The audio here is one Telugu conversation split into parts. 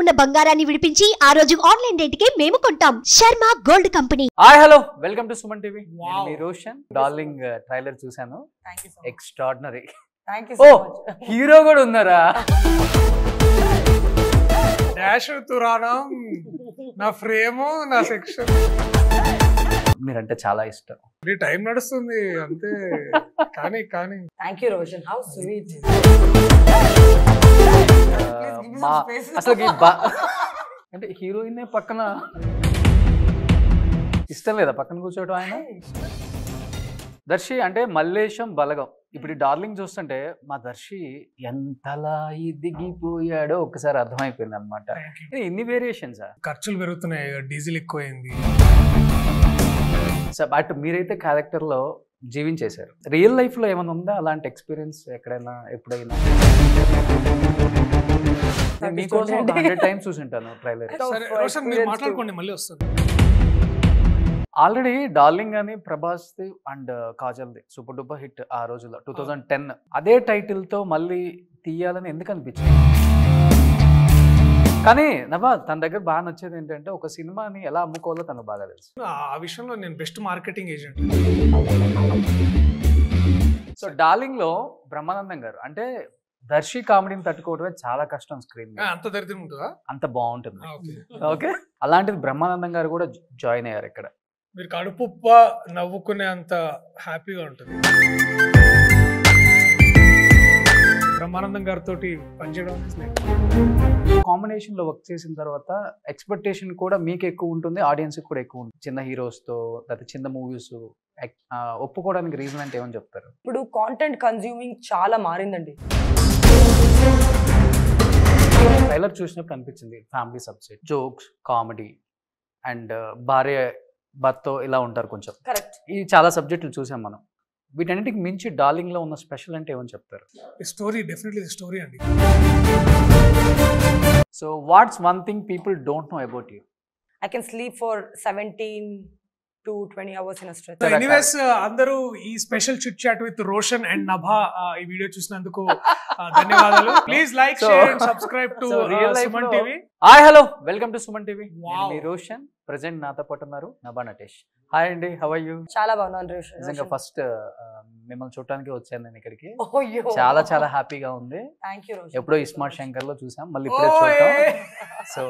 ఉన్న బంగారాన్ని విడిపించి ఆ రోజు ఆన్లైన్ రేటుకే మేము కొంటాం. Sharma gold company. Hi hello welcome to Suman TV. Wow. మీ రోషన్ డార్లింగ్ ట్రైలర్ చూశాను. Thank you so much. Extraordinary. Thank you ఓ so much. హీరో కూడా ఉన్నారా? డాష్ తురాణం నా ఫ్రేమ్ నా సెక్షన్ మీరంటే చాలా ఇష్టం. ఈ టైం నడుస్తుంది అంతే. కానీ Thank you, Roshan. How sweet. మా అసలు అంటే హీరోయిన్ పక్కన ఇష్టం లేదా పక్కన కూర్చోవడం ఆయన? దర్శి అంటే మల్లేశం బలగం. ఇప్పుడు ఈ డార్లింగ్ చూస్తుంటే మా దర్శి ఎంతలా దిగిపోయాడో ఒక్కసారి అర్థమైపోయింది అనమాట. ఇన్ని వేరియేషన్స్ ఖర్చులు పెరుగుతున్నాయి, డీజిల్ ఎక్కువైంది. బట్ మీరైతే క్యారెక్టర్ లో జీవించేశారు. రియల్ లైఫ్ లో ఏమైనా ఉందా అలాంటి ఎక్స్పీరియన్స్ ఎక్కడైనా ఎప్పుడైనా? నేను మీకోసం 100 times చూసింటాను ట్రైలర్. సరే రోషన్ మీరు మాట్లాడుకోండి, మళ్ళీ వస్తుంది. ఆల్రెడీ డార్లింగ్ అని ప్రభాస్ అండ్ కాజల్ది సూపర్ డూపర్ హిట్ ఆ రోజుల్లో 2010. అదే టైటిల్ తో మళ్ళీ తీయాలని ఎందుకు అనిపించింది? కానీ నవా తన దగ్గర బాగా నచ్చేది ఏంటంటే ఒక సినిమాని ఎలా అమ్ముకోవాలో తనకు బాగా తెలుసు. ఆ విషయంలో నేను best marketing agent. So darling లో బ్రహ్మానందం గారు అంటే దర్శి కామెడీని తట్టుకోవడమే చాలా కష్టం స్క్రీన్ మీద. అంత దరిద్రం ఉంటుందా? అంత బాగుంటుంది. ఓకే, అలాంటిది బ్రహ్మానందం గారు కూడా జాయిన్ అయ్యారు ఇక్కడ. మీరు కడుపుప్ప నవ్వుకునే అంత హ్యాపీగా ఉంటుంది. బ్రహ్మానందం గారితో పనిచేయడం కాంబినేషన్ లో వర్క్ చేసిన తర్వాత ఎక్స్పెక్టేషన్ కూడా మీకు ఎక్కువ ఉంటుంది, ఆడియన్స్ కూడా ఎక్కువ ఉంటుంది. చిన్న హీరోస్ తో లేదా చిన్న మూవీస్ ఒప్పుకోవడానికి రీజన్ అంటే ఏమని చెప్తారు? ఇప్పుడు కాంటెంట్ కన్స్యూమింగ్ చాలా మారిందండి. ట్రైలర్ చూసినప్పుడు అనిపించింది family subject, jokes, comedy and భార్య భర్త ఇలా ఉంటారు కొంచెం. కరెక్ట్. ఈ చాలా సబ్జెక్టులు చూసాం మనం. వీటన్నిటికి మించి డార్లింగ్ లో ఉన్న స్పెషల్ అంటే ఏమని చెప్తారు? స్టోరీ, డెఫినెట్లీ స్టోరీ అండి. So what's one thing people don't know about you? I can sleep for 17 to 20 hours in a stretch. Anyways అందరూ ఈ special chit chat with Roshan and Nabha ఈ వీడియో చూసినందుకు ధన్యవాదాలు. Please like, share and subscribe to Suman TV. Hi hello welcome to Suman TV. Wow. మీ రోషన్ ప్రెజెంట్ నాతో పాటు ఉన్నారు నభా నటేష్. హాయ్ అండి, హౌ ఆర్ యూ? చాలా బాగున్నాను Roshan. నిజంగా ఫస్ట్ మిమ్మల్ని చూడటానికి వచ్చాను నేను ఇక్కడికి. అయ్యో. చాలా చాలా హ్యాపీగా ఉంది. Thank you, Roshan. ఎప్పుడో ఇస్మార్ట్ శంకర్ లో చూసాం, మళ్ళీ ఇప్పుడే చూద్దాం. So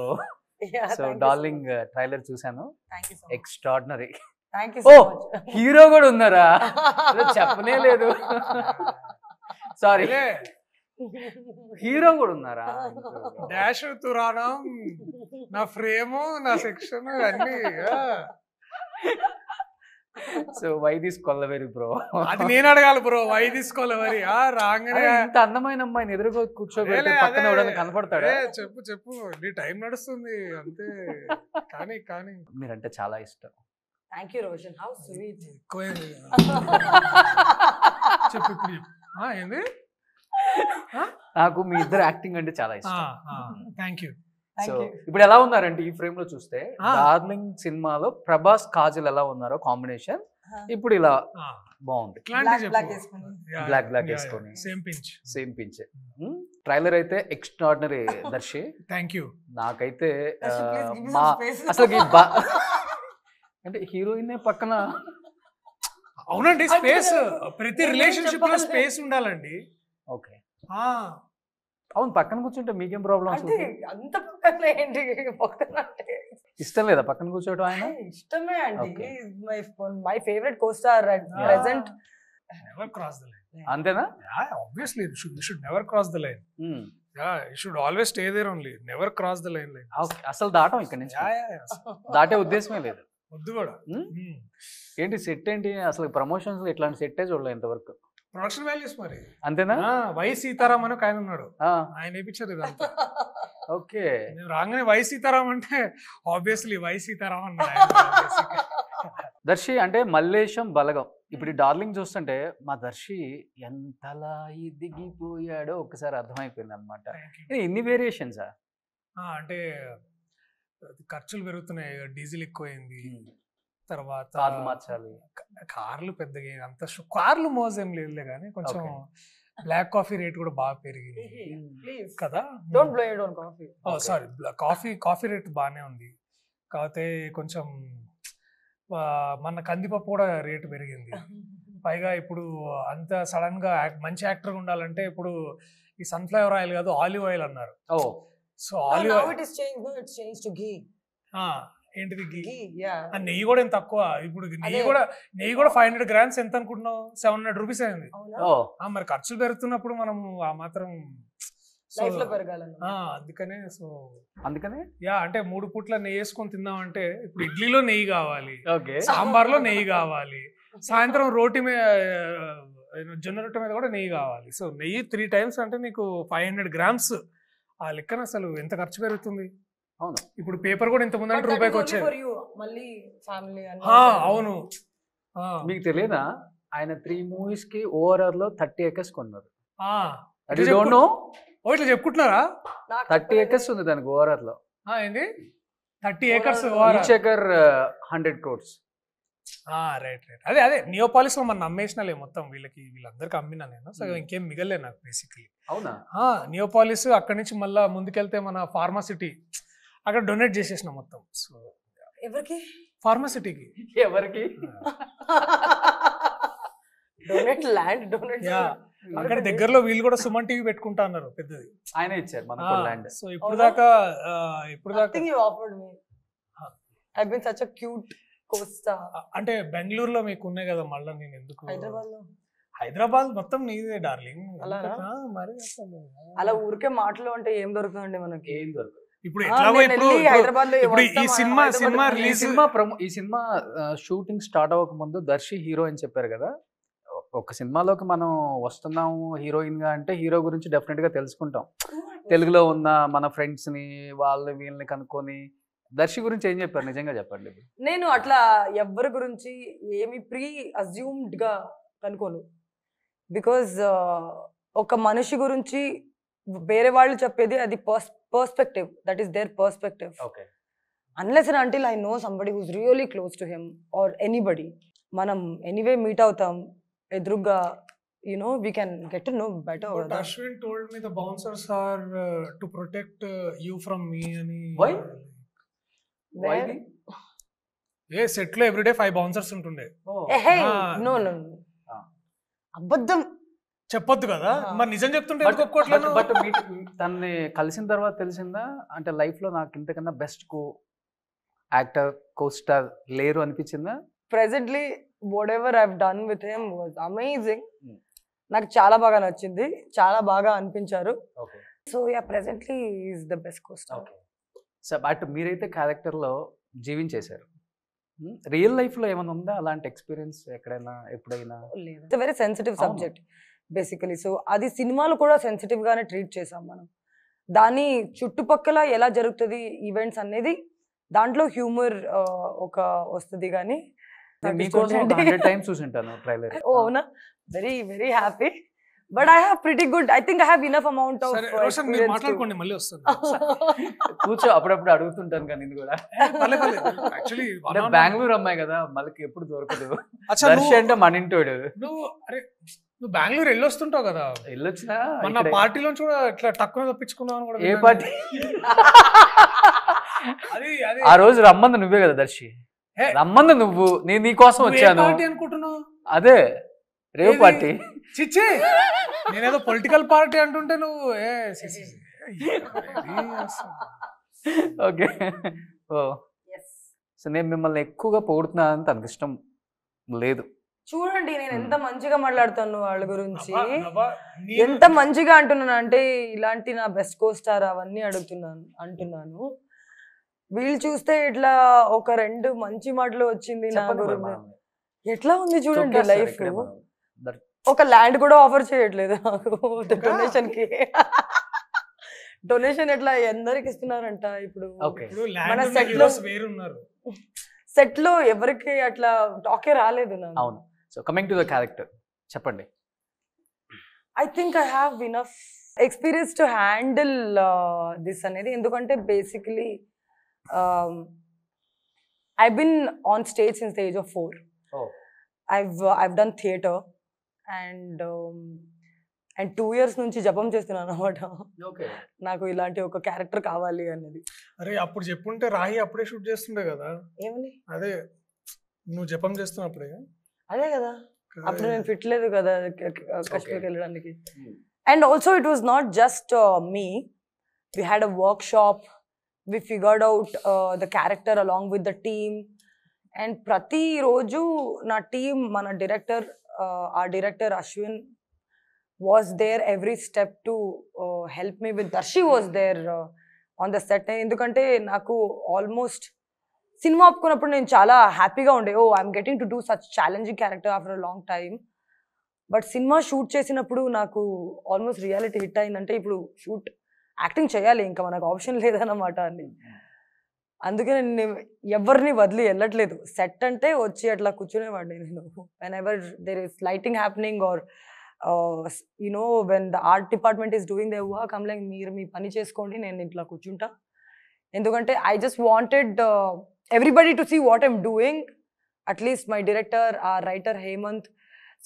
Yeah, so thank you darling trailer చూసాను. Thank you so much. Extraordinary. Thank you ఓ so much. హీరో కూడా ఉన్నారా? చెప్పనే లేదు. సారీ, హీరో కూడా ఉన్నారా? డాష్ తురాణం నా ఫ్రేమ్ నా సెక్షన్ అన్ని. So why this Kolaveri bro? అది నేను అడగాలి బ్రో, వై తీసుకోవాలి మరి రాగానే. ఇంత అందమైన అమ్మాయిని ఎదురుగా కూర్చోబెడితే పక్కన ఎవడైనా కనపడతాడా? చెప్పు నీ టైం నడుస్తుంది అంతే. కానీ మీరంటే చాలా ఇష్టం. Thank you, Roshan. How sweet. ఎక్కువైంది. చెప్పు ఇప్పుడు చెప్పు. ఏంది? నాకు మీ ఇద్దరు యాక్టింగ్ అంటే చాలా ఇష్టం. Thank you. సో ఇప్పుడు ఎలా ఉన్నారంటే ఈ ఫ్రేమ్ లో చూస్తే డార్లింగ్ సినిమాలో ప్రభాస్ కాజల్ ఎలా ఉన్నారో కాంబినేషన్ ఇప్పుడు ఇలా బాగుంది. బ్లాక్ వేసుకొని సేమ్ పించ్. ట్రైలర్ అయితే ఎక్స్ట్రాడినరీ దర్శి. Thank you. నాకైతే Give me మా some space. అసలు అంటే హీరోయిన్ పక్కన. అవునండి, స్పేస్ ప్రతి రిలేషన్షిప్ లో స్పేస్ ఉండాలండి. ఓకే, అవును పక్కన కూర్చుంటే మీకేం ప్రాబ్లమ్స్? అంటే అంత పక్కన ఏంటి? పక్కన అంటే ఇష్టం లేదా పక్కన కూర్చోవడం ఆయన? ఇష్టమే అండి. Okay. My favourite costar at present. Never cross the line. అంతేనా? Obviously you should never cross the line. You should always stay there only, never cross the line. అసలు దాటం ఇక్కడ నుంచి దాటే ఉద్దేశమే లేదు. వద్దు కూడా. ఏంటి సెట్ ఏంటి అసలు? ప్రమోషన్స్ ఇట్లాంటి సెట్టే చూడలేదు ఇంతవరకు. ప్రొడక్షన్ వాల్యూస్ మరి అంతేనా? వై సీతారాం అని ఒక ఆయన ఉన్నాడు, ఆ, ఆయన వేయించారు ఇదంతా. ఓకే. నేను రాగానే వై సీతారాం అంటే ఆబ్వియస్లీ వై సీతారాం అన్నాడు. దర్శి అంటే మల్లేశం బలగం. ఇప్పుడు ఈ డార్లింగ్ చూస్తుంటే మా దర్శి ఎంతలా దిగిపోయాడో ఒక్కసారి అర్థమైపోయింది అనమాట. ఇన్ని వేరియేషన్స్ అంటే ఖర్చులు పెరుగుతున్నాయి, డీజిల్ ఎక్కువైంది. తర్వాత కార్లు మార్చాలి. కార్లు పెద్దగా అంత కార్లు మోజేం లేదులే కానీ కొంచెం బ్లాక్ కాఫీ రేట్ కూడా బాగా పెరిగింది ప్లీజ్ కదా. Don't blow it on coffee. Sorry, coffee rate బాగానే ఉంది. కాకపోతే కొంచెం మన కందిపప్పు కూడా రేటు పెరిగింది. పైగా ఇప్పుడు అంత సడన్ గా మంచి యాక్టర్ ఉండాలంటే ఇప్పుడు ఈ సన్ఫ్లవర్ ఆయిల్ కాదు ఆలివ్ ఆయిల్ అన్నారు. సో ఆలివ్ ఆయిల్ ఏంటిది ఘీ. యా నెయ్యి కూడా ఏం తక్కువ. ఇప్పుడు నెయ్యి కూడా 500 grams ఎంత అనుకుంటున్నావు? 700 rupees అయింది. మరి ఖర్చులు పెరుగుతున్నప్పుడు మనం ఆ మాత్రం లైఫ్ లో పెరగాలని అందుకనే అంటే 3 పూట్ల నెయ్యి వేసుకొని తిందామంటే ఇప్పుడు ఇడ్లీలో నెయ్యి కావాలి, సాంబార్లో నెయ్యి కావాలి, సాయంత్రం రోటీ మీద జొన్న రొట్టె మీద కూడా నెయ్యి కావాలి. సో నెయ్యి 3 times అంటే నీకు 500 grams. ఆ లెక్కన అసలు ఎంత ఖర్చు పెరుగుతుంది. ఇప్పుడు పేపర్ కూడా ఇంత ముందు అంటే రూపాయికి వచ్చేది. అవును, మీకు తెలియదా ఆయన 3 movies కి ఓవరాల్ లో 30 acres కొన్నారు. ఇట్లా చెప్పుకుంటున్నారా? 30 acres ఉంది దానికి ఓవరాల్ లో. ఏంటి 30 acres? Each acre 100 crores. Right. అదే నియోపాలిస్ లో మనం అమ్మేసినాలే మొత్తం వీళ్ళందరికి అమ్మినా నేను. సో ఇంకేం మిగలే నాకు బేసిక్లీ. అవునా? నియోపాలిస్ అక్కడి నుంచి మళ్ళా ముందుకెళ్తే మన ఫార్మాసిటీ అక్కడ డొనేట్ చేసేసిన మొత్తం. సో ఎవరికి? ఫార్మాసిటీకి. ఎవరికి? Donate land donate. అక్కడ దగ్గరలో వీళ్ళు కూడా సుమన్ టీవీ పెట్టుకుంటా అన్నారు పెద్దది. ఆయన ఇచ్చారు మనకు ల్యాండ్. సో ఇప్పుడు దాకా అంటే బెంగళూరులో మీకు ఉన్నాయి కదా, మళ్ళీ నేను ఎందుకు హైదరాబాద్ మొత్తం నీదే డార్లింగ్. మరి అలా ఊరికే మాటలు అంటే ఏం దొరుకుతుందండి మనకి? ఏం దొరకదు. ఇప్పుడు ఈ సినిమా షూటింగ్ స్టార్ట్ అవ్వక ముందు దర్శి హీరో అని చెప్పారు కదా. ఒక సినిమాలోకి మనం వస్తున్నాము హీరోయిన్ గా అంటే హీరో గురించి డెఫినెట్ గా తెలుసుకుంటాం. తెలుగులో ఉన్న మన ఫ్రెండ్స్ ని వీళ్ళని కనుక్కొని దర్శి గురించి ఏం చెప్పారు? నిజంగా చెప్పండి. నేను అట్లా ఎవరి గురించి ఏమి ప్రీ అజ్యూమ్డ్ గా కనుకోను. బికాజ్ ఒక మనిషి గురించి వేరే వాళ్ళు చెప్పేది అది perspective, that is their perspective. Unless and until I know somebody who's really close to him or anybody, మనం ఎనీవే మీట్ అవుతాం ఎదురుగా, we can get to know better. But Ashwin told me the bouncers are to protect you from me ani. Why? Set lo every day 5 bouncers untunde. No అబద్ధం చెప్పొద్దు కదా. మరి నిజం చెప్తుంటే బట్ తనని కలిసిన తర్వాత తెలిసిందా అంటే లైఫ్ లో నాకు ఇంతకన్నా బెస్ట్ యాక్టర్ కో-స్టార్ లేరు అనిపించిందా? Presently whatever I've done with him was amazing. నాకు చాలా బాగా నచ్చింది, చాలా బాగా అనిపించారు. So presently is the best costar. So but మీరైతే క్యారెక్టర్ లో జీవించేశారు. రియల్ లైఫ్ లో ఏమైనా ఉందా అలాంటి ఎక్స్పీరియన్స్ ఎక్కడైనా ఎప్పుడైనా? It's very sensitive subject basically. So అది సినిమాలు కూడా సెన్సిటివ్ గానే ట్రీట్ చేసాం మనం. దాని చుట్టుపక్కల ఎలా జరుగుతుంది ఈవెంట్స్ అనేది దాంట్లో హ్యూమర్ ఒక వస్తుంది. కానీ అవునా, very very happy. But I have pretty good, I think I have enough amount of మాట్లాడుకోండి మళ్ళీ వస్తుంది. కూర్చో, అప్పుడప్పుడు అడుగుతుంటాను కానీ ఇది కూడా. యాక్చువల్లీ బెంగళూరు అమ్మాయి కదా, మళ్ళీ ఎప్పుడు దొరకదు. దర్శి అంటే మన ఇంటోడు. నువ్వు బెంగళూరు వెళ్ళొస్తుంటావు కదా. వెళ్ళొచ్చినా మన పార్టీలో కూడా ఇట్లా తక్కువ తప్పించుకున్నావు కూడా. ఏ పార్టీ? ఆ రోజు రమ్మంది నువ్వే కదా దర్శి, రమ్మంది నువ్వు. నేను నీకోసం వచ్చాను అనుకుంటున్నావు. అదే రేవ్ పార్టీ. చిచ్చి, నేనేదో పొలిటికల్ పార్టీ అంటుంటే నువ్వు ఓకే. సో నేను మిమ్మల్ని ఎక్కువగా పొగుడుతున్నా అని తనకు ఇష్టం లేదు. చూడండి నేను ఎంత మంచిగా మాట్లాడుతాను వాళ్ళ గురించి, ఎంత మంచిగా అంటున్నాను అంటే ఇలాంటి నా బెస్ట్ కో-స్టార్ అవన్నీ అంటున్నాను. వీళ్ళు చూస్తే ఇట్లా ఒక 2 మంచి మాటలు వచ్చింది నా గురించి. ఎట్లా ఉంది చూడండి లైఫ్. ఒక ల్యాండ్ కూడా ఆఫర్ చేయట్లేదు నాకు డొనేషన్ కి. డొనేషన్ ఎట్లా ఎందరికి ఇస్తున్నారంట ఇప్పుడు. మన సెట్ లో ఎవరికి అట్లా టాకే రాలేదు నాకు. అవును. So coming to the character చెప్పండి. I think I have enough experience to handle this అనేది. ఎందుకంటే basically I've been on stage since the age of 4. I've done theatre and and 2 years నుంచి జపం చేస్తున్నాను అనమాట. నాకు ఇలాంటి ఒక క్యారెక్టర్ కావాలి అనేది. అరే అప్పుడు చెప్పుంటే రాహి అప్పుడే షూట్ చేస్తుండే కదా. ఏమని? అదే నువ్వు జపం చేస్తున్నప్పుడే. అదే కదా, అప్పుడు నేను ఫిట్ లేదు కదా కాశ్మీర్కి వెళ్ళడానికి. And also it was not just me, we had a workshop, we figured out the character along with the team, and prati roju na team mana director our director Ashwin was there every step to help me with. Darshi was there on the set. Endukante naku almost cinema opkunnappudu nenu chaala happy ga unde, oh I'm getting to do such challenging character after a long time. But cinema shoot చేసినప్పుడు నాకు ఆల్మోస్ట్ రియాలిటీ హిట్ అయిందంటే ఇప్పుడు షూట్ యాక్టింగ్ చేయాలి, ఇంకా మనకు ఆప్షన్ లేదన్నమాట అని. అందుకే నేను ఎవరిని వదిలి వెళ్ళట్లేదు. సెట్ అంటే వచ్చి అట్లా కూర్చునేవాడిని నేను. Whenever there is lighting happening or you know when the art department is doing their work, I'm like మీరు మీ పని చేసుకోండి, నేను ఇట్లా కూర్చుంటా. ఎందుకంటే I just wanted everybody to see what I'm doing, at least my director, ఆ writer Hemant,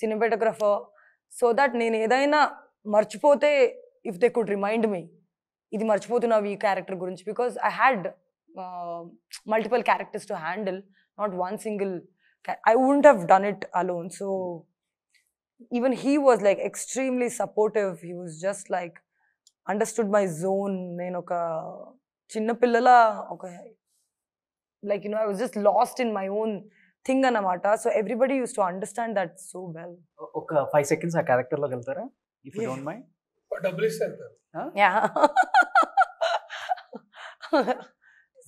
cinematographer, so that నేను ఏదైనా మర్చిపోతే if they could remind me ఇది మర్చిపోతున్నావు ఈ క్యారెక్టర్ గురించి. Because I had multiple characters to handle, not one single. I wouldn't have done it alone. So even he was like extremely supportive. He was just like understood my zone. నేను ఒక చిన్న పిల్లలా ఒక like you know I was just lost in my own thing అన్నమాట. So everybody used to understand that so well. ఒక 5 seconds ఆ క్యారెక్టర్ లోకి వెళ్తారా, if you don't mind? డబ్బులు ఇస్తారు. Yeah.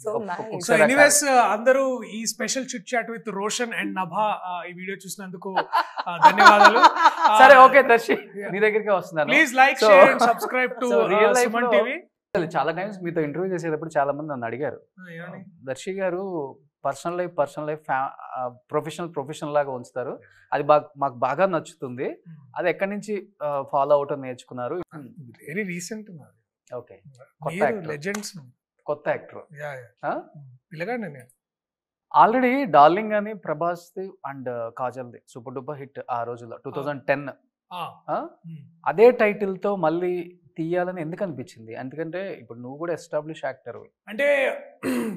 So nice. So anyways, అందరూ ఈ special chit chat with Roshan and Nabha ఈ వీడియో చూసినందుకు ధన్యవాదాలు. సరే ఓకే దర్శి, నీ దగ్గరికి వస్తున్నాను. Please like, share and subscribe to Suman TV. చాలా టైమ్స్ మీతో ఇంటర్వ్యూ చేసేటప్పుడు చాలా మంది నన్ను అడిగారు, దర్శి గారు పర్సనల్ లైఫ్ ప్రొఫెషనల్ లాగా ఉంచుతారు, అది మాకు బాగా నచ్చుతుంది, అది ఎక్కడి నుంచి ఫాలో అవటం నేర్చుకున్నారు? Very recent. ఓకే, లెజెండ్స్, కొత్త యాక్టర్ పిల్లగాండి. నేను ఆల్రెడీ డార్లింగ్ అని ప్రభాస్ అండ్ కాజల్ది సూపర్ డూపర్ హిట్ ఆ రోజుల్లో 2010. అదే టైటిల్ తో మళ్ళీ తీయాలని ఎందుకు అనిపించింది? ఎందుకంటే ఇప్పుడు నువ్వు కూడా ఎస్టాబ్లిష్ యాక్టర్. అంటే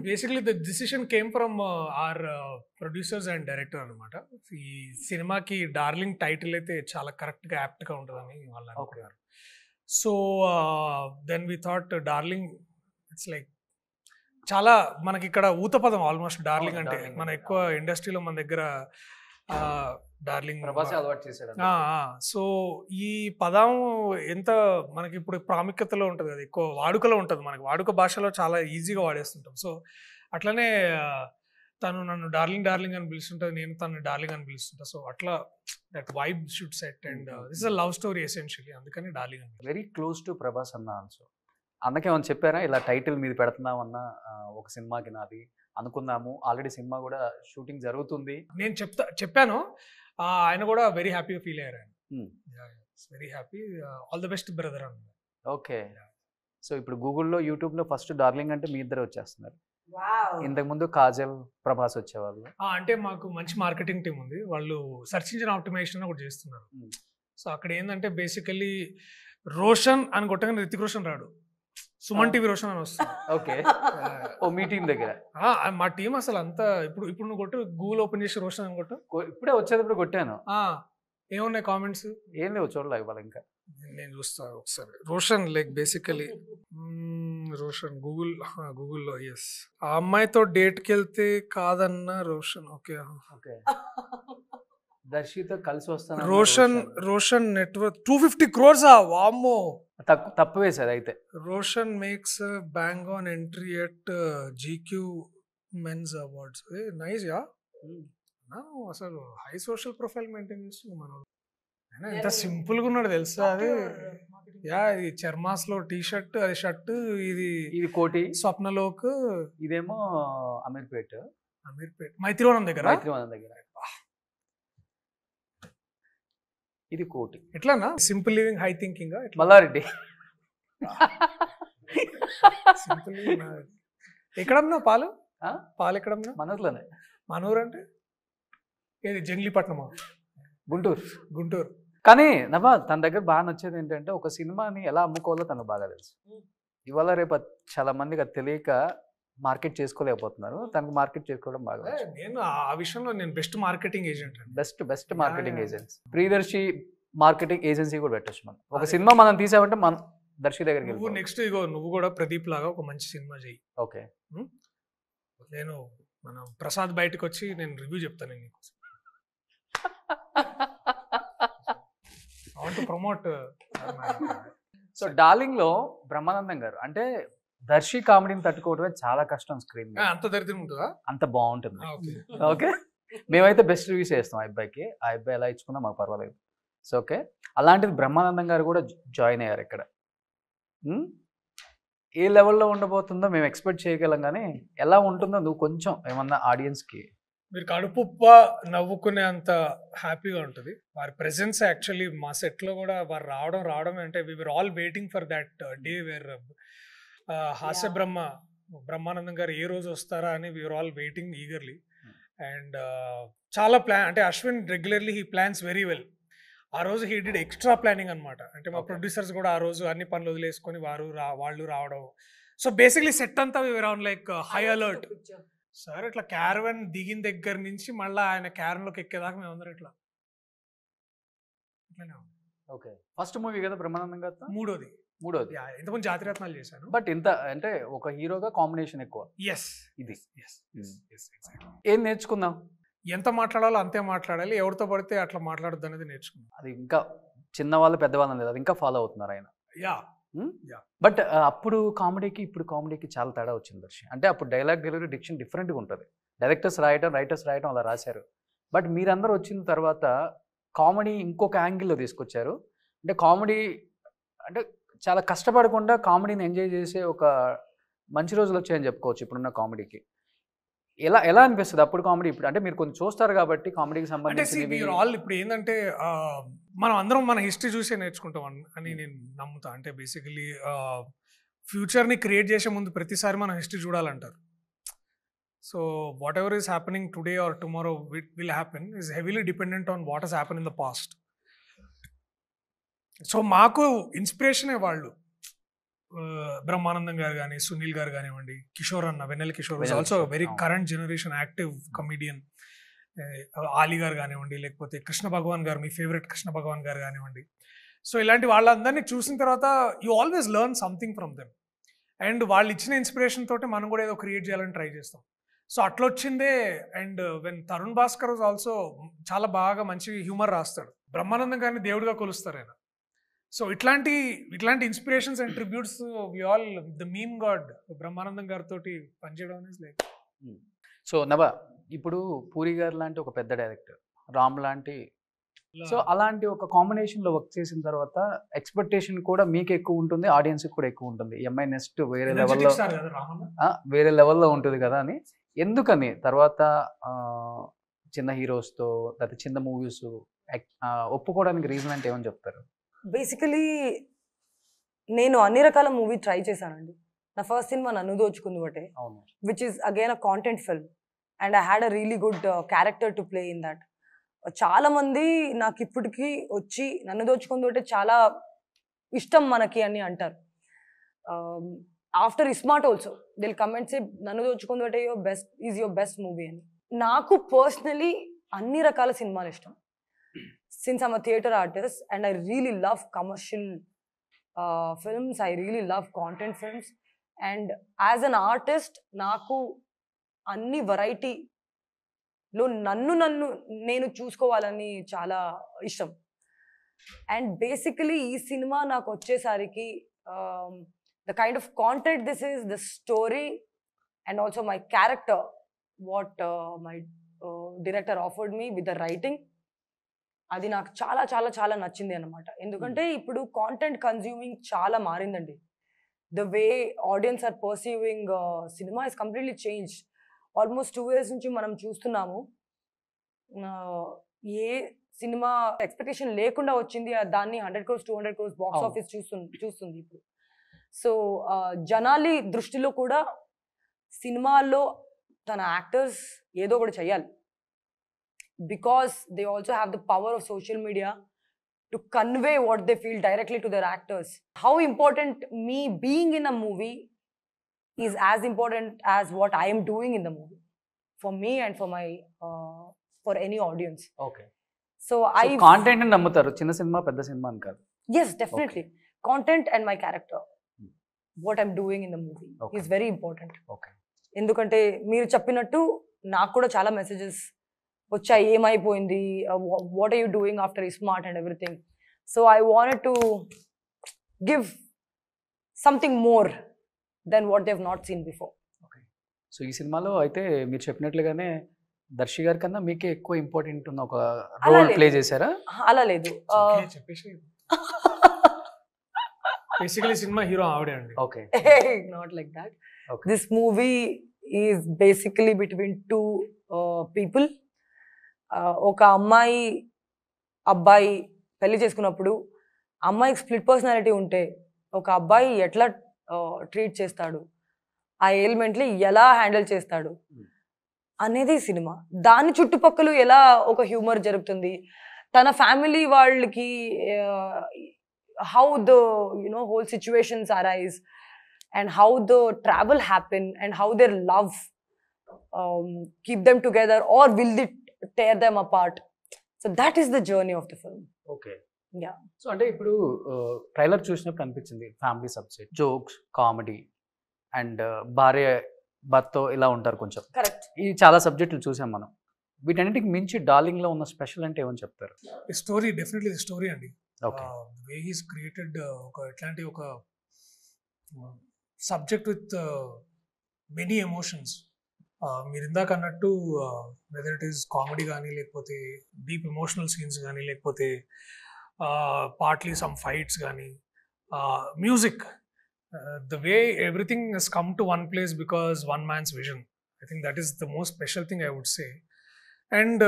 basically the decision came from our producers and director అనమాట. ఈ సినిమాకి డార్లింగ్ టైటిల్ అయితే చాలా కరెక్ట్గా యాప్ట్గా ఉంటుందని వాళ్ళు అనుకున్నారు. So then we thought darling it's like చాలా మనకి ఇక్కడ ఊత పదం ఆల్మోస్ట్ డార్లింగ్ అంటే. మన ఎక్కువ ఇండస్ట్రీలో మన దగ్గర డార్లింగ్ అలవాటు చేశాడు. సో ఈ పదం ఎంత మనకి ఇప్పుడు ప్రాముఖ్యతలో ఉంటుంది కదా, ఎక్కువ వాడుకలో ఉంటుంది, మనకి వాడుక భాషలో చాలా ఈజీగా వాడేస్తుంటాం. సో అట్లనే తను నన్ను డార్లింగ్ అని పిలుస్తుంటుంది, నేను తను డార్లింగ్ అని పిలుస్తుంటా. సో అట్లా that vibe should set and this is a love story essentially, అందుకని డార్లింగ్ అని. వెరీ క్లోజ్ టు ప్రభాస్ అన్న ఆల్సో. అందుకే ఏమన్నా చెప్పారా ఇలా టైటిల్ మీద పెడుతున్నామన్న ఒక సినిమాకి నాది అనుకున్నాము, ఆల్రెడీ సినిమా కూడా షూటింగ్ జరుగుతుంది నేను చెప్పాను. ఆయన కూడా వెరీ హ్యాపీగా ఫీల్ అయ్యారు. Very happy, all the best brother అన్న. ఓకే, సో ఇప్పుడు గూగుల్లో యూట్యూబ్లో ఫస్ట్ డార్లింగ్ అంటే మీ ఇద్దరు వచ్చేస్తున్నారు. ఇంతకు ముందు కాజల్, ప్రభాస్ వచ్చేవాళ్ళు. అంటే మాకు మంచి మార్కెటింగ్ టీం ఉంది, వాళ్ళు సర్చ్ ఇంజిన్ ఆప్టిమైజేషన్ కూడా చేస్తున్నారు. సో అక్కడ ఏంటంటే బేసికల్లీ రోషన్ అని కొట్టగానే రితిక్ రోషన్ రాడు, సుమన్ టీవీ రోషన్ అని వస్తుంది. ఓకే, ఓ మీ టీం దగ్గర. మా టీం అసలు అంతా ఇప్పుడు నువ్వు కొట్టు, గూగుల్ ఓపెన్ చేసి రోషన్ అని కొట్టు. ఇప్పుడే వచ్చేటప్పుడు కొట్టాను. ఏమున్నాయి కామెంట్స్? ఏం లేవు, చూడలేదు వాళ్ళు. ఇంకా నేను చూస్తాను ఒకసారి. రోషన్ లైక్ బేసికలీ రోషన్ గూగుల్లో ఎస్, ఆ అమ్మాయితో డేట్కి వెళ్తే కాదన్న రోషన్. ఓకే ఓకే, దర్శితో కలిసి వస్తాను. Roshan net worth 250 crores. వామ్మో, తప్పు వేసారు అయితే. Roshan makes bang on entry at GQ men's awards. Nice yeah. అసలు హై సోషల్ ప్రొఫైల్ మెయింటైన్ చేస్తుంది మనోడు. ఎంత సింపుల్ గా ఉన్నాడు తెలుసా అది. యా, ఇది చర్మాస్ లో టీ షర్ట్, అది షర్ట్, ఇది కోటి స్వప్నలోక్, ఇదేమో అమీర్పేట్ మైత్రివనం దగ్గర. ఇది కోటి. ఎట్లానా simple living high thinking. Mallareddy simple living. ఎక్కడమ్మా పాలు ఎక్కడమ్మా? మనూరులోనే. మనూరు అంటే ఏది? జంగ్లీపట్నమా? గుంటూరు. కానీ నవ్వా తన దగ్గర బాగా నచ్చేది ఏంటంటే ఒక సినిమాని ఎలా అమ్ముకోవాలో తనకు బాగా తెలుసు. ఇవాళ రేపు చాలా మందికి అది తెలియక మార్కెట్ చేసుకోలేకపోతున్నారు. తనకు మార్కెట్ చేసుకోవడం బాగా వచ్చు. నేను ఆ విషయంలో నేను best marketing agent. Best marketing agency Priyadarshi marketing agency కూడా పెట్టచ్చు. మనం ఒక సినిమా మనం తీసామంటే మనం దర్శి దగ్గరికి నువ్వు నెక్స్ట్ ఇగో నువ్వు కూడా ప్రదీప్ లాగా ఒక మంచి సినిమా చెయ్యి. ఓకే, నేను మన ప్రసాద్ బయటకు వచ్చి నేను రివ్యూ చెప్తాను నీకు. ప్రమోట్. సో డార్లింగ్ లో బ్రహ్మానందం గారు అంటే దర్శి కామెడీని తట్టుకోవడమే చాలా కష్టం. స్క్రీన్ అంత దరిద్రం ఉంటుందా? అంత బాగుంటుంది. ఓకే, మేమైతే బెస్ట్ రివ్యూస్ చేస్తాం. ఆ అబ్బాయికి, ఆ అబ్బాయి ఎలా ఇచ్చుకున్నా మాకు పర్వాలేదు. సో ఓకే, అలాంటిది బ్రహ్మానందం గారు కూడా జాయిన్ అయ్యారు ఇక్కడ. ఏ లెవెల్లో ఉండబోతుందో మేము ఎక్స్పెక్ట్ చేయగలం, కానీ ఎలా ఉంటుందో నువ్వు కొంచెం ఏమన్నా ఆడియన్స్కి. మీరు కడుపుప్ప నవ్వుకునే అంత హ్యాపీగా ఉంటుంది వారి ప్రెజెన్స్. యాక్చువల్లీ మా సెట్లో కూడా వారు రావడం అంటే we were all waiting for that day where హాస్య బ్రహ్మానందం గారు ఏ రోజు వస్తారా అని we were all waiting eagerly. And చాలా ప్లాన్ అంటే Ashwin regularly he plans very well. ఆ రోజు హీ డిడ్ ఎక్స్ట్రా ప్లానింగ్ అనమాట. అంటే మా ప్రొడ్యూసర్స్ కూడా ఆ రోజు అన్ని పనులు వదిలేసుకొని వాళ్ళు రావడం. సో బేసిక్లీ సెట్ అంతా we were on like high alert. Sir ఇట్లా క్యారవన్ దిగిన దగ్గర నుంచి మళ్ళీ ఆయన క్యారన్లోకి ఎక్కేదాకా మేమందరం ఇట్లా. ఓకే, ఫస్ట్ మూవీ కదా బ్రహ్మానందం గారితో? మూడోది. ఇంతకుముందు జాతిరత్నాలు చేశాను. బట్ ఇంత అంటే ఒక హీరోగా కాంబినేషన్ ఎక్కువ. ఇది ఏం నేర్చుకుందాం? ఎంత మాట్లాడాలో అంతే మాట్లాడాలి, ఎవరితో పడితే అట్లా మాట్లాడద్దు అనేది నేర్చుకున్నాం. అది ఇంకా చిన్నవాళ్ళు పెద్దవాళ్ళు లేదు, అది ఇంకా ఫాలో అవుతున్నారు ఆయన. బట్ అప్పుడు కామెడీకి ఇప్పుడు కామెడీకి చాలా తేడా వచ్చింది దర్శి. అంటే అప్పుడు డైలాగ్ డెలివరీ డిక్షన్ డిఫరెంట్గా ఉంటుంది. రైటర్స్ రాయటం అలా రాశారు. బట్ మీరందరూ వచ్చిన తర్వాత కామెడీ ఇంకొక యాంగిల్లో తీసుకొచ్చారు. అంటే కామెడీ అంటే చాలా కష్టపడకుండా కామెడీని ఎంజాయ్ చేసే ఒక మంచి రోజులు వచ్చాయని చెప్పుకోవచ్చు ఇప్పుడున్న కామెడీకి. ఎలా అనిపిస్తుంది అప్పుడు కామెడీ ఇప్పుడు? అంటే మీరు కొంచెం చూస్తారు కాబట్టి కామెడీకి సంబంధించి. ఇప్పుడు ఏంటంటే మనం అందరం మన హిస్టరీ చూసే నేర్చుకుంటాం అని నేను నమ్ముతా. అంటే బేసికలీ ఫ్యూచర్ని క్రియేట్ చేసే ముందు ప్రతిసారి మనం హిస్టరీ చూడాలంటారు. So whatever is happening today or tomorrow will happen is heavily dependent on what has happen in the past. So మాకు ఇన్స్పిరేషనే వాళ్ళు. బ్రహ్మానందం గారు కానీ, సునీల్ గారు కానివ్వండి, కిషోర్ అన్న, Vennela Kishore also very current generation active comedian. Ali garu కానివ్వండి, లేకపోతే కృష్ణ భగవాన్ గారు, మీ ఫేవరెట్ కృష్ణ భగవాన్ గారు కానివ్వండి. సో ఇలాంటి వాళ్ళందరినీ చూసిన తర్వాత you always learn something from them. And వాళ్ళు ఇచ్చిన ఇన్స్పిరేషన్ తోటి మనం కూడా ఏదో క్రియేట్ చేయాలని ట్రై చేస్తాం. సో అట్లా వచ్చిందే. And when Tarun Bhaskar also చాలా బాగా మంచి హ్యూమర్ రాస్తాడు. బ్రహ్మానందం గారిని దేవుడిగా కొలుస్తారు ఆయన. సో ఇట్లాంటి inspirations and tributes we all the meme god Brahmanandam గారితో పనిచేయడం అనేది లైక్. సో నవ ఇప్పుడు పూరి గారు లాంటి ఒక పెద్ద డైరెక్టర్, రామ్ లాంటి, సో అలాంటి ఒక కాంబినేషన్లో వర్క్ చేసిన తర్వాత ఎక్స్పెక్టేషన్ కూడా మీకు ఎక్కువ ఉంటుంది, ఆడియన్స్కి కూడా ఎక్కువ ఉంటుంది. ఎంఐ నెక్స్ట్ వేరే లెవెల్లో ఉంటుంది కదా అని. ఎందుకని తర్వాత చిన్న హీరోస్తో లేకపోతే చిన్న మూవీస్ ఒప్పుకోవడానికి రీజన్ అంటే ఏమని చెప్తారు? బేసికలీ నేను అన్ని రకాల మూవీ ట్రై చేశానండి. నా ఫస్ట్ సినిమా నన్ను దోచుకుంది ఒకటే, which is again a content film. And I had a really good character to play in that. చాలా మంది నాకు ఇప్పటికీ వచ్చి నన్ను దోచుకుంది ఒకటే చాలా ఇష్టం మనకి అని అంటారు. After iSmart also Dil comments నన్ను దోచుకుంది ఒకటే యువర్ బెస్ట్ మూవీ అని. నాకు పర్సనలీ అన్ని రకాల సినిమాలు ఇష్టం. Since I'm a theatre artist and I really love commercial films, I really love content films, and as an artist నాకు అన్ని variety లో నన్ను నేను చూసుకోవాలని చాలా ఇష్టం. అండ్ బేసికలీ ఈ సినిమా నాకు వచ్చేసరికి the kind of content this is, the story and also my character, what my director offered me with the writing, అది నాకు చాలా చాలా చాలా నచ్చింది అన్నమాట. ఎందుకంటే ఇప్పుడు కాంటెంట్ కన్జ్యూమింగ్ చాలా మారిందండి. The way audience are perceiving cinema is completely change. Almost 2 years నుంచి మనం చూస్తున్నాము ఏ సినిమా ఎక్స్పెక్టేషన్ లేకుండా వచ్చింది దాన్ని 100 crores 200 crores బాక్స్ ఆఫీస్ చూస్తుంది ఇప్పుడు. సో జనాలి దృష్టిలో కూడా సినిమాల్లో తన యాక్టర్స్ ఏదో ఒకటి చేయాలి. Because they also have the power of social media to convey what they feel directly to their actors. How important me being in a movie is as important as what I am doing in the movie, for me and for my for any audience. Okay. So content and nammuttaru, chinna cinema pedda cinema an kaadu. Yes, definitely. Content and my character, what I'm doing in the movie is very important. Okay. ఎందుకంటే మీరు చెప్పినట్టు నాకు కూడా చాలా మెసేజెస్ వచ్చాయి, ఏమైపోయింది, what are you doing after ఈ smart and everything. So I wanted to give something more than what they have not seen before. Okay. So ఈ సినిమాలో అయితే మీరు చెప్పినట్లుగానే దర్శి గారి కన్నా మీకే ఎక్కువ ఇంపార్టెంట్ ఉన్న ఒక రోల్ ప్లే చేశారా? అలా లేదు, బేసికలీ సినిమా హీరో ఆవిడే అండి. Okay. Not like that. This movie is basically between two people. ఒక అమ్మాయి అబ్బాయి పెళ్లి చేసుకున్నప్పుడు అమ్మాయికి స్ప్లిట్ పర్సనాలిటీ ఉంటే ఒక అబ్బాయి ఎట్లా ట్రీట్ చేస్తాడు, ఆ ఎలిమెంట్ని ఎలా హ్యాండిల్ చేస్తాడు అనేది సినిమా. దాని చుట్టుపక్కల ఎలా ఒక హ్యూమర్ జరుగుతుంది, తన ఫ్యామిలీ వాళ్ళకి how the whole situations arise and how the travel happen and how their love keep them together or will it tear them apart. So that is the journey of the film. Okay. Yeah. So అంటే ఇప్పుడు ట్రైలర్ చూసినప్పుడు అనిపించింది family subject, jokes, comedy and భార్య భర్త ఇలా ఉంటారు కొంచెం. కరెక్ట్. ఈ చాలా సబ్జెక్టులు చూసాం మనం. వీటన్నిటికి మించి డార్లింగ్ లో ఉన్న స్పెషల్ అంటే ఏమని చెప్తారు? స్టోరీ, డెఫినెట్లీ స్టోరీ అండి. Okay. వే హీస్ క్రియేటెడ్ ఒక ఎట్లాంటి ఒక సబ్జెక్ట్ విత్ మెనీ ఎమోషన్స్. మీరు ఇందాక అన్నట్టు వెదర్ ఇట్ ఈస్ కామెడీ కానీ, లేకపోతే డీప్ ఎమోషనల్ సీన్స్ కానీ, లేకపోతే పార్ట్లీ సమ్ ఫైట్స్ కానీ, music, the way everything has come to one place because one man's vision. I think that is the most special thing I would say. And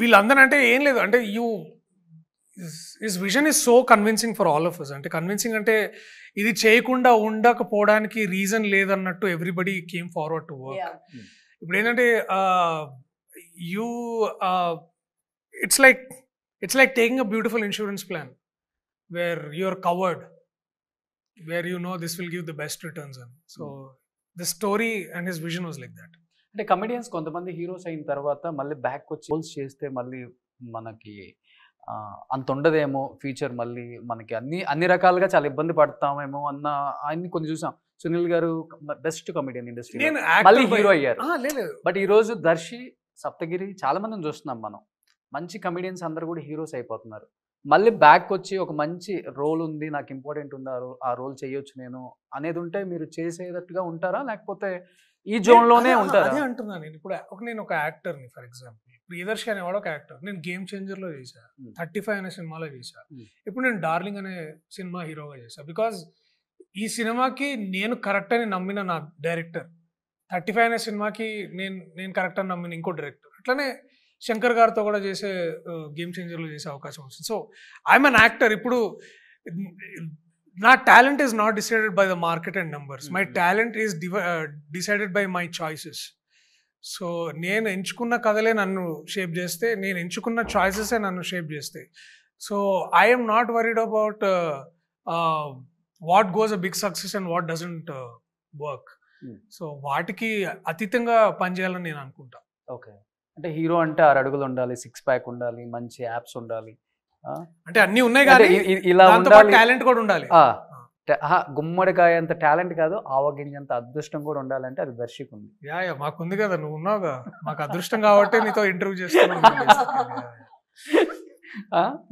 వీళ్ళందరూ అంటే ఏం లేదు, అంటే his vision is so convincing for all of us. అంటే కన్విన్సింగ్ అంటే ఇది చేయకుండా ఉండకపోవడానికి రీజన్ లేదన్నట్టు everybody came forward to work. ఇప్పుడు ఏంటంటే it's like taking a beautiful insurance plan where you are covered, where you know this will give the best returns అని. So the story and his vision was like that. అంటే కమెడియన్స్ కొంతమంది హీరోస్ అయిన తర్వాత మళ్ళీ బ్యాక్ వచ్చి రోల్స్ చేస్తే మళ్ళీ మనకి అంత ఉండదేమో ఫ్యూచర్, మళ్ళీ మనకి అన్ని రకాలుగా చాలా ఇబ్బంది పడతామేమో అన్న ఆయన్ని కొన్ని చూసాం. సునీల్ గారు బెస్ట్ కమెడియన్ ఇండస్ట్రీ, మళ్ళీ హీరో అయ్యారు. బట్ ఈ రోజు దర్శి, సప్తగిరి చాలా మందిని చూస్తున్నాం మనం. మంచి కమెడియన్స్ అందరు కూడా హీరోస్ అయిపోతున్నారు. మళ్ళీ బ్యాక్ వచ్చి ఒక మంచి రోల్ ఉంది, నాకు ఇంపార్టెంట్ ఉంది, ఆ రోల్ చేయొచ్చు నేను అనేది ఉంటే మీరు చేసేటట్టుగా ఉంటారా, లేకపోతే ఈ జోన్ లోనే ఉంటారా? అదే అంటున్నాను నేను. ఇప్పుడు నేను ఒక యాక్టర్ని, ఫర్ ఎగ్జాంపుల్ ప్రియదర్శి అనేవాడు ఒక యాక్టర్. నేను గేమ్ చేంజర్ లో చేశా, 35 అనే సినిమాలో చేశా. ఇప్పుడు నేను డార్లింగ్ అనే సినిమా హీరోగా చేశా. బికాజ్ ఈ సినిమాకి నేను కరెక్ట్ అని నమ్మిన నా డైరెక్టర్, 35 అనే సినిమాకి నేను కరెక్ట్ అని నమ్మిన ఇంకో డైరెక్టర్. అట్లనే శంకర్ గారితో కూడా చేసే గేమ్ చేంజర్లో చేసే అవకాశం వస్తుంది. So I'm an actor. ఇప్పుడు నా talent is not decided by the market and numbers. My talent is decided by my choices. So నేను ఎంచుకున్న కథలే నన్ను షేప్ చేస్తే, నేను ఎంచుకున్న చాయిసెసే నన్ను షేప్ చేస్తాయి. So I'm not worried about what goes a big success and what doesn't work. So వాటికి అతీతంగా పనిచేయాలని నేను అనుకుంటా. ఓకే. అంటే హీరో అంటే 6 అడుగులు ఉండాలి, 6 ప్యాక్ ఉండాలి, మంచి యాప్స్ ఉండాలి, అంటే అన్ని ఉన్నాయి కానీ ఇలా ఉండాలి, టాలెంట్ కూడా ఉండాలి. గుమ్మడికాయ అంత టాలెంట్ కాదు, ఆవగింజంత అదృష్టం కూడా ఉండాలంటే అది దర్శికి ఉంది. యా మాకుంది కదా, నువ్వు ఉన్నావుగా, మాకు అదృష్టం కాబట్టి నీతో ఇంటర్వ్యూ చేస్తున్నాను.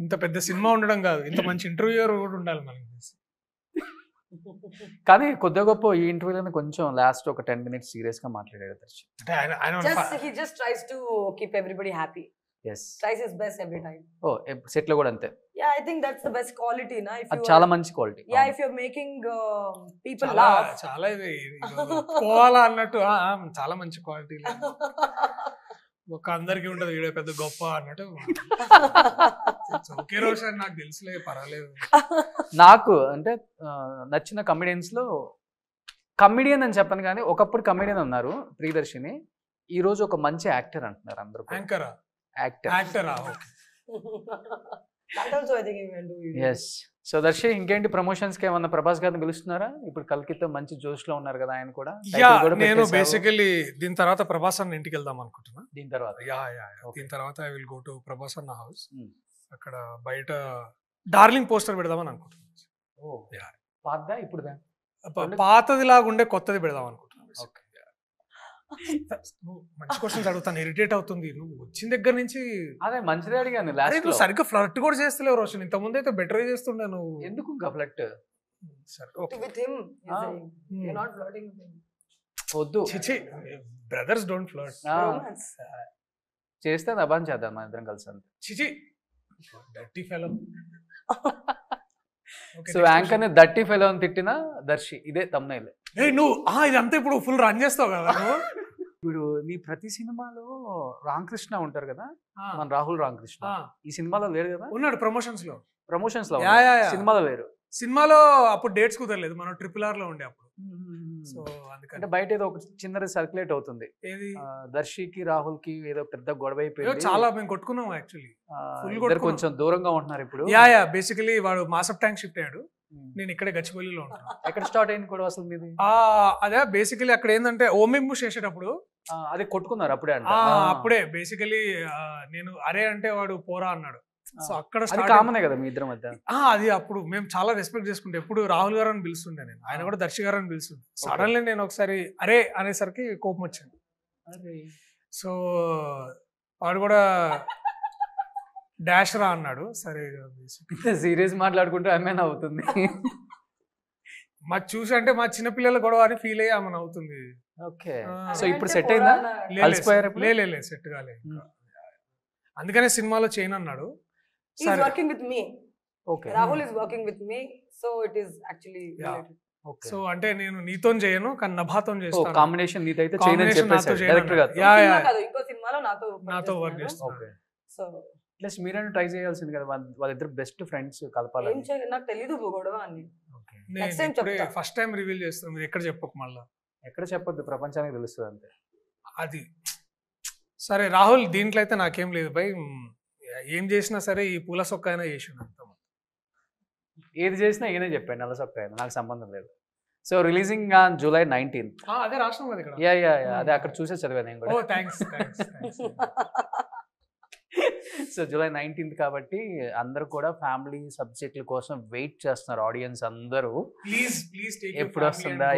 ఇంత పెద్ద సినిమా ఉండడం కాదు, ఇంత మంచి ఇంటర్వ్యూయర్ కూడా ఉండాలి మనకి. కానీ కొద్దిగా గొప్ప ఈ ఇంటర్వ్యూలో కొంచెం లాస్ట్ ఒక 10 minutes సీరియస్ గా మాట్లాడాడు Darsi. He just tries to keep everybody happy. Yes. Tries his best every time. Oh, set లో కూడా అంతే. Yeah, I think that's the best quality na. If you చాలా మంచి quality. Yeah, if you're making people laugh. చాలా ఇది కోవాలా అన్నట్టు చాలా మంచి క్వాలిటీ. ఒక అందరికి ఉంటది వీడియో పెద్ద గొప్ప అన్నట్టు. ఓకే రోషన్, నాకు తెలుసులే, పర్వాలేదు. నాకు అంటే నచ్చిన కమెడియన్స్ లో కమెడియన్ అని చెప్పను కానీ ఒకప్పుడు కమెడియన్ అన్నారు ప్రియదర్శిని, ఈ రోజు ఒక మంచి యాక్టర్ అంటున్నారు అందరూ. యాంకరా? యాక్టర్. యాక్టరా? That also I think you can do. Yes. So Darshi ఇంకేంటి ప్రమోషన్స్ కి ఏమన్నా ప్రభాస్ గారిని పిలుస్తున్నారా? ఇప్పుడు కల్కితో మంచి జోష్ లో ఉన్నారు కదా ఆయన కూడా. యా నేను బేసికలీ దీని తర్వాత ప్రభాస్ అన్న ఇంటికి వెళ్దాం అనుకుంటున్నా. దీని తర్వాత దీని తర్వాత I will go to Prabhas అన్న హౌస్. అక్కడ బయట డార్లింగ్ పోస్టర్ పెడదామని అనుకుంటున్నాను. పాతదా ఇప్పుడుదా? పాతది లాగా ఉండే కొత్తది పెడదాం అనుకుంటున్నాను. నువ్వు మంచి క్వశ్చన్స్ అడుగుతాను, ఇరిటేట్ అవుతుంది. నువ్వు వచ్చిన దగ్గర నుంచి అదే మంచిదే అడిగాను. నువ్వు సరిగ్గా ఫ్లర్ట్ కూడా చేస్తలేవు రోషన్. ఇంత ముందు అయితే బెటర్ చేస్తుండే. నువ్వు ఎందుకు ఇంకా ఫ్లర్ట్? వద్దు, బ్రదర్స్ డోంట్ ఫ్లర్ట్. చేస్తే దబాన్ చేద్దాం మన ఇద్దరం కలిసి. అంతే. చిచి డర్టీ ఫెలో. సో యాంకర్ ని దట్టి ఫెలో అని తిట్టిన దర్శి ఇదే తమ్నైల్. నువ్వు ఇదంతా ఇప్పుడు ఫుల్ రన్ చేస్తావు కదా నువ్వు. ఇప్పుడు నీ ప్రతి సినిమాలో రామకృష్ణ ఉంటారు కదా, మన రాహుల్ రామకృష్ణ. ఈ సినిమాలో లేరు కదా? ఉన్నాడు ప్రమోషన్స్ లో. సినిమాలో లేరు. సినిమాలో అప్పుడు డేట్స్ కుదరలేదు, మనం RRR లో ఉండే అప్పుడు. సో అందుకంటే బయట ఏదో ఒక చిన్నది సర్క్యులేట్ అవుతుంది. ఏది దర్శికి రాహుల్ కి ఏదో పెద్ద గొడవ అయిపోయింది. చాలా మేము కొట్టుకున్నాం యాక్చువల్లీ. కొంచెం దూరంగా ఉంటున్నారు ఇప్పుడు. బేసికలీ వాడు మాసప్ ట్యాంక్ షిఫ్ట్ అయ్యాడు, నేను ఇక్కడే గచ్చిబౌలిలో ఉంటాను. ఎక్కడ స్టార్ట్ అయింది కూడా అసలు మీది? అదే బేసికలీ అక్కడ ఏంటంటే ఓమింబుష్ చేసేటప్పుడు అదే కొట్టుకున్నారు అప్పుడే. అప్పుడే బేసికలీ నేను అరే అంటే వాడు పోరా అన్నాడు. సో అక్కడ కామనే కదా మీ ఇద్దరి మధ్య. అది అప్పుడు మేము చాలా రెస్పెక్ట్ చేసుకుంటే ఎప్పుడు రాహుల్ గారు అని పిలుస్తుండే నేను, ఆయన కూడా దర్శి గారు అని పిలుస్తుండే. సడన్లీ నేను ఒకసారి అరే అనేసరికి కోపం వచ్చింది. సో వాడు కూడా డాష్ రా అన్నాడు. సరే సీరియస్ మాట్లాడుకుంటే ఆమె అవుతుంది. మా చూసి అంటే మా చిన్నపిల్లల గొడవ అని ఫీల్ అయ్యి ఆమె అవుతుంది. ఓకే. సో ఇప్పుడు సెట్ అయిందా? లే సెట్ కాలే. అందుకనే సినిమాలో చేయను అన్నాడు. He's working with me. Okay. Rahul is working with me, so it is actually related. Okay. So అంటే నేను నీతో చేయను కానీ నభాతో చేస్తాను. కాంబినేషన్ నీతో అయితే చేయనని చెప్పేసారు డైరెక్టర్ గారు. కాదు ఇంకో సినిమాలో నాతో వర్క్ చేస్తాను. ఓకే. సో ప్లస్ మీరైనా ట్రై చేయాల్సింది కదా, వాళ్ళిద్దరు బెస్ట్ ఫ్రెండ్స్ కలపాలని. ఏం చేయాలి నాకు తెలియదు గొడవ అని. ఓకే. నెక్స్ట్ టైం చెప్తా. ఫస్ట్ టైం రివీల్ చేస్తాను, మీరు ఎక్కడ చెప్పకు మళ్ళా. ఎక్కడ చెప్పొద్దు, ప్రపంచానికి తెలుస్తుంది అంతే. అది సరే రాహుల్, దీంట్లో అయితే నాకేం లేదు భయ్. ఏం చేసినా సరే ఈ పూల సొక్క అయినా చేసాను అంత. ఏది చేసినా ఈయనే చెప్పాను, నల్ల సొక్క అయినా నాకు సంబంధం లేదు. So releasing on July 19th. అదే రాష్ట్రం కదా ఇక్కడ. అదే అక్కడ చూసే చదివాను నేను కూడా. థ్యాంక్స్. సో July 19th కాబట్టి అందరూ కూడా ఫ్యామిలీ సబ్జెక్టుల కోసం వెయిట్ చేస్తున్నారు ఆడియన్స్ అందరూ. ప్లీజ్ ఎప్పుడు వస్తుందా?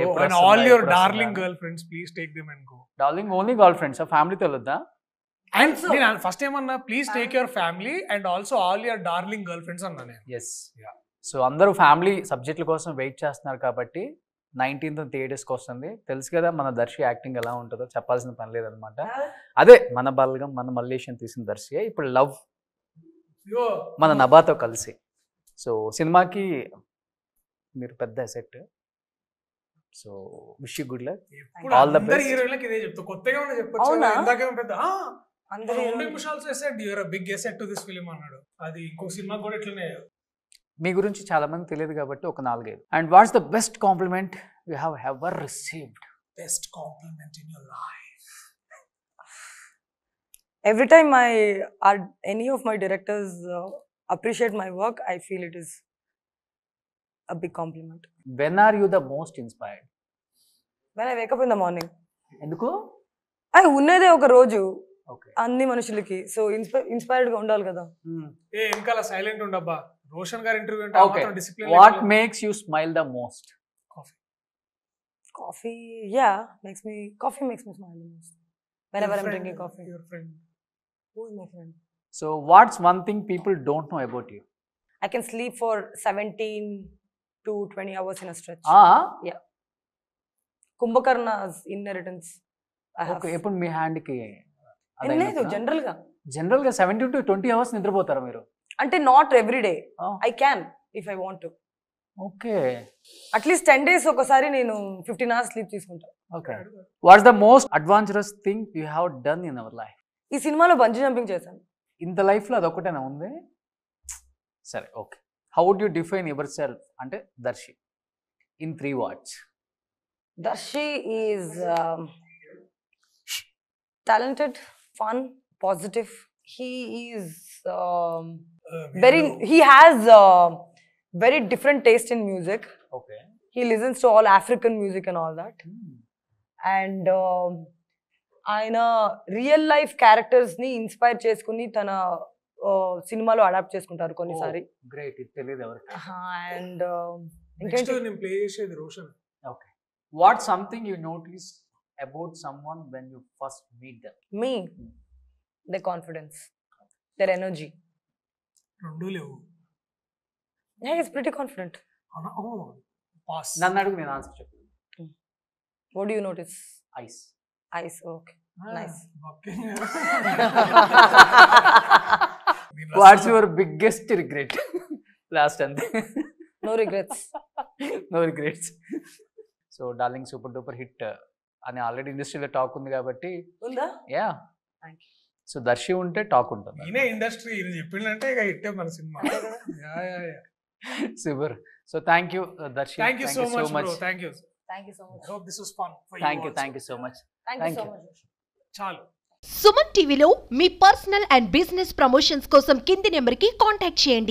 All your darling girl friends please take them and go. Darling only girl friends, ఫ్యామిలీతో వెళ్ళొద్దా? అండ్ నేను ఫస్ట్ ఏమన్నా please take your family and also all your darling girl friends అన్నా నేను. ఎస్. సో అందరూ ఫ్యామిలీ సబ్జెక్టుల కోసం వెయిట్ చేస్తున్నారు కాబట్టి 19th థియేటర్స్కి వస్తుంది. తెలుసు కదా మన దర్శి యాక్టింగ్ ఎలా ఉంటుందో, చెప్పాల్సిన పని లేదనమాట. అదే మన బల్గం మన మల్లేషన్ తీసిన దర్శియే ఇప్పుడు లవ్ మన నభాతో కలిసి. సో సినిమాకి మీరు పెద్ద asset. So wish you good luck, all the best. హీరోయిన్లకు ఇదే చెప్తా, కొత్తగా ఉన్నా చెప్పొచ్చు. ఇందాకేమో పెద్ద big asset to this film అన్నాడు. అది ఇంకో సినిమా కూడా ఇట్లనే. మీ గురించి చాలా మంది తెలియదు కాబట్టి ఒక 4-5. And what's the best compliment you have ever received? Best compliment in your life. Every time any of my directors appreciate my work, I feel it is a big compliment. When are you the most inspired? When I wake up in the morning. ఎందుకు? ఉన్నదే ఒక రోజు అన్ని మనుషులకి. సో ఇన్స్పైర్డ్ గా ఉండాలి కదా. వెనకాల సైలెంట్ ఉండబ్బా. రోషన్ గారి ఇంటర్వ్యూ అంటే మాత్రం discipline. What makes you smile the most? Coffee makes me smile the most. Whenever I'm drinking coffee. Your friend. Who is my friend? So what's one thing people don't know about you? I can sleep for 17 to 20 hours in a stretch. Yeah. Kumbhakarna's inheritance I have. Okay, ఎప్పుడు మీ హ్యాండ్ కి లేదు జనరల్ గా 17 to 20 hours నిద్రపోతారా మీరు? అంటే not every day. I can if I want to. Okay. At least 10 days ఒకసారి నేను 15 hours sleep తీసుకుంటా. Okay. What's the most adventurous thing you have done in our life? ఈ సినిమాలో బంజీ జంపింగ్ చేశాను. ఇంత లైఫ్ లో అదొకటేనా ఉంది? సరే okay. How would you define yourself అంటే Darshi in 3 words? Darshi is talented, fun, positive, he is he has very different taste in music. Okay. He listens to all African music and all that. And ఆయన రియల్ లైఫ్ క్యారెక్టర్స్ ని ఇన్స్పైర్ చేసుకుని తన సినిమాలో అడాప్ట్ చేసుకుంటారు కొన్నిసారి. గ్రేట్, ఇది తెలియదు ఎవరికి. అండ్ నెక్స్ట్ నేను ప్లే చేసేది Roshan. Okay. What something you notice about someone when you first meet them? Me their confidence, their energy. రెండు లేవు. Yeah, he's pretty confident. Pass. నన్ను అడుగు, నేను ఆన్సర్ చెప్తాను. What do you notice? Eyes. Eyes, okay. Nice. Okay. What's your biggest regret? Last అంతే. No regrets. No regrets. So darling super duper hit అని ఆల్రెడీ ఇండస్ట్రీలో టాక్ ఉంది కాబట్టి. ఉందా? Yeah. Thank you. So Darshi ఉంటే టాక్ ఉంటుంది. ఈయనే ఇండస్ట్రీ ఇది చెప్పిందంటే ఇక హిట్టే మన సినిమా. Super. So thank you Darshi. Thank you so much bro. Thank you. Thank you so much. I hope this was fun for you. Thank you so much. Thank you so much. చాలు. సుమన్ టీవీలో మీ పర్సనల్ అండ్ బిజినెస్ ప్రమోషన్స్ కోసం కింది నెంబర్కి కాంటాక్ట్ చేయండి.